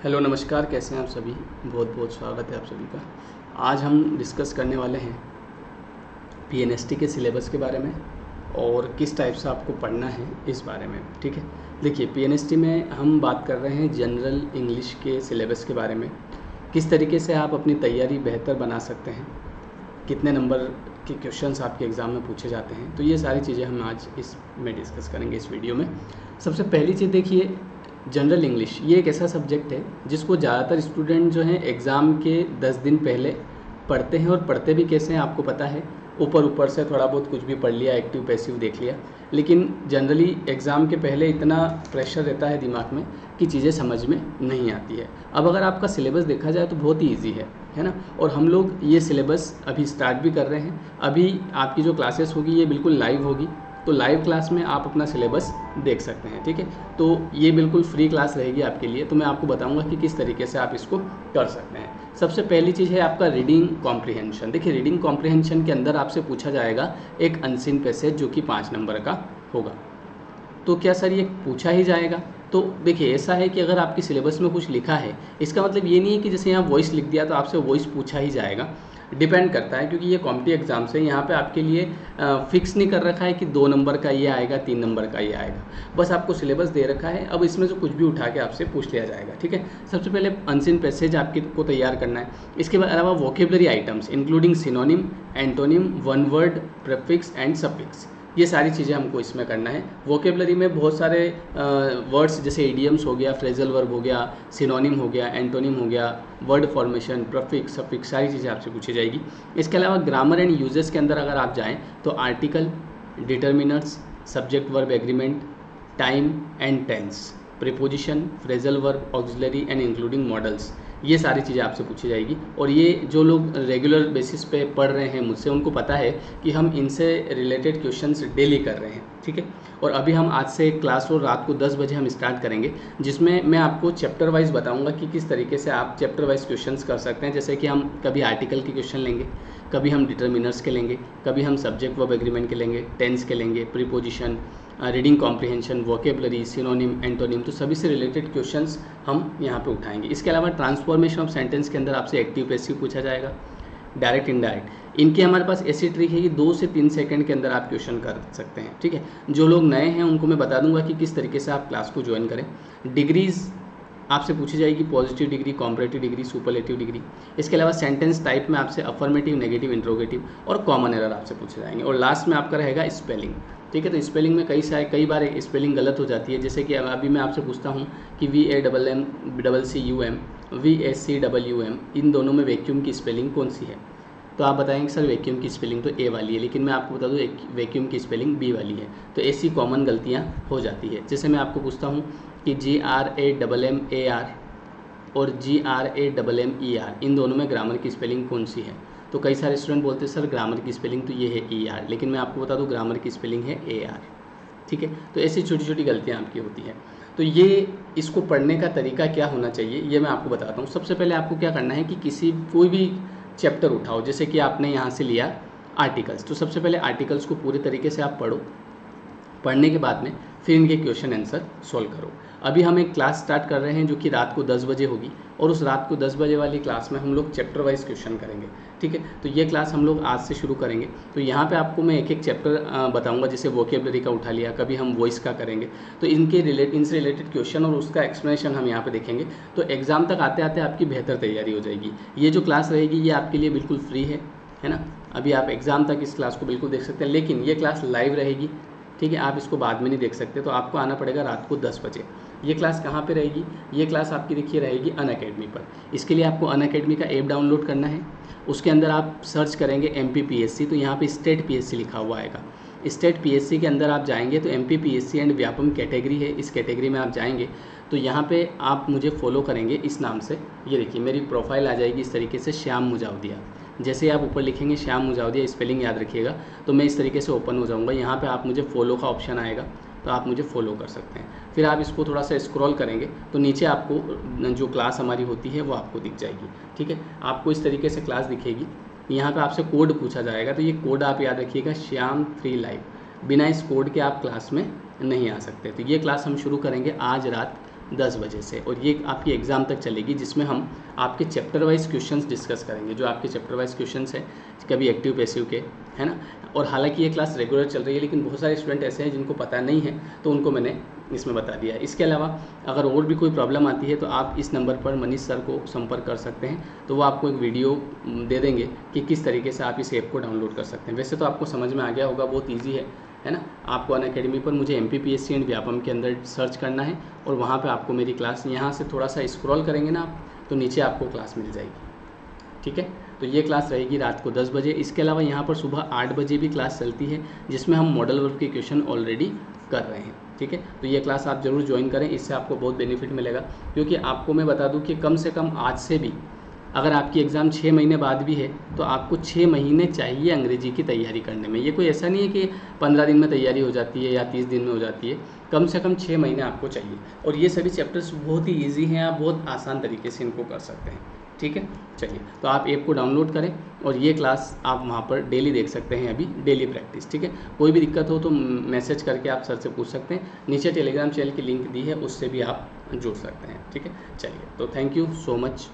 Hello नमस्कार, कैसे हैं आप सभी। बहुत बहुत स्वागत है आप सभी का। आज हम डिस्कस करने वाले हैं पीएनएसटी के सिलेबस के बारे में और किस टाइप से आपको पढ़ना है इस बारे में। ठीक है, देखिए पीएनएसटी में हम बात कर रहे हैं जनरल इंग्लिश के सिलेबस के बारे में, किस तरीके से आप अपनी तैयारी बेहतर बना सकते हैं, कितने नंबर के क्वेश्चंस आपके एग्ज़ाम में पूछे जाते हैं। तो ये सारी चीज़ें हम आज इसमें डिस्कस करेंगे इस वीडियो में। सबसे पहली चीज़ देखिए, जनरल इंग्लिश ये एक ऐसा सब्जेक्ट है जिसको ज़्यादातर स्टूडेंट जो हैं एग्ज़ाम के 10 दिन पहले पढ़ते हैं। और पढ़ते भी कैसे हैं आपको पता है, ऊपर से थोड़ा बहुत कुछ भी पढ़ लिया, एक्टिव पैसिव देख लिया, लेकिन जनरली एग्ज़ाम के पहले इतना प्रेशर रहता है दिमाग में कि चीज़ें समझ में नहीं आती है। अब अगर आपका सिलेबस देखा जाए तो बहुत ही ईजी है ना। और हम लोग ये सिलेबस अभी स्टार्ट भी कर रहे हैं। अभी आपकी जो क्लासेस होगी ये बिल्कुल लाइव होगी, तो लाइव क्लास में आप अपना सिलेबस देख सकते हैं। ठीक है, तो ये बिल्कुल फ्री क्लास रहेगी आपके लिए। तो मैं आपको बताऊंगा कि किस तरीके से आप इसको कर सकते हैं। सबसे पहली चीज़ है आपका रीडिंग कॉम्प्रिहेंशन। देखिए रीडिंग कॉम्प्रिहेंशन के अंदर आपसे पूछा जाएगा एक अनसीन पैसेज जो कि 5 नंबर का होगा। तो क्या सर ये पूछा ही जाएगा? तो देखिए ऐसा है कि अगर आपकी सिलेबस में कुछ लिखा है, इसका मतलब ये नहीं है कि जैसे यहाँ वॉइस लिख दिया तो आपसे वॉइस पूछा ही जाएगा। डिपेंड करता है, क्योंकि ये कॉम्पिटिटिव एग्जाम से यहाँ पे आपके लिए फिक्स नहीं कर रखा है कि 2 नंबर का ये आएगा, 3 नंबर का ये आएगा। बस आपको सिलेबस दे रखा है, अब इसमें से कुछ भी उठा के आपसे पूछ लिया जाएगा। ठीक है, सबसे पहले अनसीन पैसेज आपके को तैयार करना है। इसके अलावा vocabulary items including synonym, antonym, one word, prefix and suffix, ये सारी चीज़ें हमको इसमें करना है। वोकेबलरी में बहुत सारे वर्ड्स जैसे इडियम्स हो गया, फ्रेजल वर्ब हो गया, सिनोनिम हो गया, एंटोनिम हो गया, वर्ड फॉर्मेशन, प्रीफिक्स, सफिक्स, सारी चीज़ें आपसे पूछी जाएगी। इसके अलावा ग्रामर एंड यूजेस के अंदर अगर आप जाएँ तो article, determiners, subject verb agreement, time and tense, preposition, phrasal verb, auxiliary and including modals, ये सारी चीज़ें आपसे पूछी जाएगी। और ये जो लोग रेगुलर बेसिस पे पढ़ रहे हैं मुझसे, उनको पता है कि हम इनसे रिलेटेड क्वेश्चंस डेली कर रहे हैं। ठीक है, और अभी हम आज से क्लास और रात को 10 बजे हम स्टार्ट करेंगे, जिसमें मैं आपको चैप्टर वाइज बताऊंगा कि किस तरीके से आप चैप्टर वाइज क्वेश्चंस कर सकते हैं। जैसे कि हम कभी आर्टिकल के क्वेश्चन लेंगे, कभी हम डिटर्मिनर्स के लेंगे, कभी हम सब्जेक्ट वर्ब एग्रीमेंट के लेंगे, टेंस के लेंगे, preposition, reading comprehension, vocabulary, synonym, antonym, तो सभी से रिलेटेड क्वेश्चंस हम यहाँ पे उठाएंगे। इसके अलावा ट्रांसफॉर्मेशन ऑफ सेंटेंस के अंदर आपसे एक्टिव पैसिव पूछा जाएगा, डायरेक्ट इनडायरेक्ट। इनकी हमारे पास ऐसी ट्रिक है कि 2 से 3 सेकंड के अंदर आप क्वेश्चन कर सकते हैं। ठीक है, जो लोग नए हैं उनको मैं बता दूंगा कि किस तरीके से आप क्लास को ज्वाइन करें। डिग्रीज आपसे पूछी जाएगी, positive degree, comparative degree, superlative degree. इसके अलावा सेंटेंस टाइप में आपसे अफर्मेटिव, नेगेटिव, इंट्रोगेटिव और कॉमन एरर आपसे पूछे जाएंगे। और लास्ट में आपका रहेगा स्पेलिंग। ठीक है, तो स्पेलिंग में कई बार स्पेलिंग गलत हो जाती है। जैसे कि अभी मैं आपसे पूछता हूँ कि VAMMCUM, VACWM, इन दोनों में वैक्यूम की स्पेलिंग कौन सी है? तो आप बताएंगे सर वैक्यूम की स्पेलिंग तो A वाली है, लेकिन मैं आपको बता दूँ वैक्यूम की स्पेलिंग B वाली है। तो ऐसी कॉमन गलतियाँ हो जाती है। जैसे मैं आपको पूछता हूँ कि GRAMMAR और GRAMMER, इन दोनों में ग्रामर की स्पेलिंग कौन सी है? तो कई सारे स्टूडेंट बोलते हैं सर ग्रामर की स्पेलिंग तो ये है ER, लेकिन मैं आपको बता दूं ग्रामर की स्पेलिंग है AR। ठीक है, तो ऐसी छोटी छोटी गलतियां आपकी होती हैं। तो ये इसको पढ़ने का तरीका क्या होना चाहिए ये मैं आपको बताता हूँ। सबसे पहले आपको क्या करना है कि कोई भी चैप्टर उठाओ, जैसे कि आपने यहाँ से लिया आर्टिकल्स, तो सबसे पहले आर्टिकल्स को पूरे तरीके से आप पढ़ो। पढ़ने के बाद में फिर इनके क्वेश्चन आंसर सॉल्व करो। अभी हम एक क्लास स्टार्ट कर रहे हैं जो कि रात को 10 बजे होगी, और उस रात को 10 बजे वाली क्लास में हम लोग चैप्टर वाइज क्वेश्चन करेंगे। ठीक है, तो ये क्लास हम लोग आज से शुरू करेंगे। तो यहाँ पे आपको मैं एक एक चैप्टर बताऊंगा। जैसे वोकेबलरी का उठा लिया, कभी हम वॉइस का करेंगे, तो इनसे रिलेटेड क्वेश्चन और उसका एक्सप्लेनेशन हम यहाँ पे देखेंगे। तो एग्जाम तक आते आते आपकी बेहतर तैयारी हो जाएगी। ये जो क्लास रहेगी ये आपके लिए बिल्कुल फ्री है ना। अभी आप एग्ज़ाम तक इस क्लास को बिल्कुल देख सकते हैं, लेकिन ये क्लास लाइव रहेगी। ठीक है, आप इसको बाद में नहीं देख सकते, तो आपको आना पड़ेगा रात को 10 बजे। ये क्लास कहाँ पे रहेगी? ये क्लास आपकी देखिए रहेगी अनअकैडमी पर। इसके लिए आपको अनअकैडमी का ऐप डाउनलोड करना है। उसके अंदर आप सर्च करेंगे MPPSC, तो यहाँ पे स्टेट PSC लिखा हुआ आएगा। स्टेट PSC के अंदर आप जाएंगे तो MPPSC एंड व्यापम कैटेगरी है, इस कैटेगरी में आप जाएंगे तो यहाँ पे आप मुझे फॉलो करेंगे इस नाम से। ये देखिए मेरी प्रोफाइल आ जाएगी इस तरीके से, श्याम मुजावदिया। जैसे आप ऊपर लिखेंगे श्याम मुजावदिया, स्पेलिंग याद रखिएगा, तो मैं इस तरीके से ओपन हो जाऊँगा। यहाँ पे आप मुझे फॉलो का ऑप्शन आएगा, तो आप मुझे फॉलो कर सकते हैं। फिर आप इसको थोड़ा सा स्क्रॉल करेंगे तो नीचे आपको जो क्लास हमारी होती है वो आपको दिख जाएगी। ठीक है, आपको इस तरीके से क्लास दिखेगी। यहाँ पे आपसे कोड पूछा जाएगा, तो ये कोड आप याद रखिएगा, श्याम 3 लाइव। बिना इस कोड के आप क्लास में नहीं आ सकते। तो ये क्लास हम शुरू करेंगे आज रात 10 बजे से, और ये आपकी एग्ज़ाम तक चलेगी, जिसमें हम आपके चैप्टर वाइज क्वेश्चंस डिस्कस करेंगे, जो आपके चैप्टर वाइज क्वेश्चंस हैं कभी एक्टिव पैसिव के, है ना। और हालांकि ये क्लास रेगुलर चल रही है, लेकिन बहुत सारे स्टूडेंट ऐसे हैं जिनको पता नहीं है, तो उनको मैंने इसमें बता दिया है। इसके अलावा अगर और भी कोई प्रॉब्लम आती है तो आप इस नंबर पर मनीष सर को संपर्क कर सकते हैं, तो वो आपको एक वीडियो दे देंगे कि किस तरीके से आप इस ऐप को डाउनलोड कर सकते हैं। वैसे तो आपको समझ में आ गया होगा, बहुत ईजी है ना। आपको अनअकैडमी पर मुझे MPPSC एंड व्यापम के अंदर सर्च करना है, और वहाँ पे आपको मेरी क्लास, यहाँ से थोड़ा सा स्क्रॉल करेंगे ना आप, तो नीचे आपको क्लास मिल जाएगी, ठीक है। तो ये क्लास रहेगी रात को 10 बजे। इसके अलावा यहाँ पर सुबह 8 बजे भी क्लास चलती है, जिसमें हम मॉडल वर्क के क्वेश्चन ऑलरेडी कर रहे हैं, ठीक है। तो ये क्लास आप ज़रूर ज्वाइन करें, इससे आपको बहुत बेनिफिट मिलेगा। क्योंकि आपको मैं बता दूं कि कम से कम आज से भी अगर आपकी एग्ज़ाम 6 महीने बाद भी है, तो आपको 6 महीने चाहिए अंग्रेजी की तैयारी करने में। ये कोई ऐसा नहीं है कि 15 दिन में तैयारी हो जाती है या 30 दिन में हो जाती है, कम से कम 6 महीने आपको चाहिए। और ये सभी चैप्टर्स बहुत ही ईजी हैं, आप बहुत आसान तरीके से इनको कर सकते हैं, ठीक है। चलिए, तो आप ऐप को डाउनलोड करें, और ये क्लास आप वहाँ पर डेली देख सकते हैं, अभी डेली प्रैक्टिस, ठीक है। कोई भी दिक्कत हो तो मैसेज करके आप सर से पूछ सकते हैं। नीचे टेलीग्राम चैनल की लिंक दी है, उससे भी आप जुड़ सकते हैं, ठीक है। चलिए, तो थैंक यू सो मच।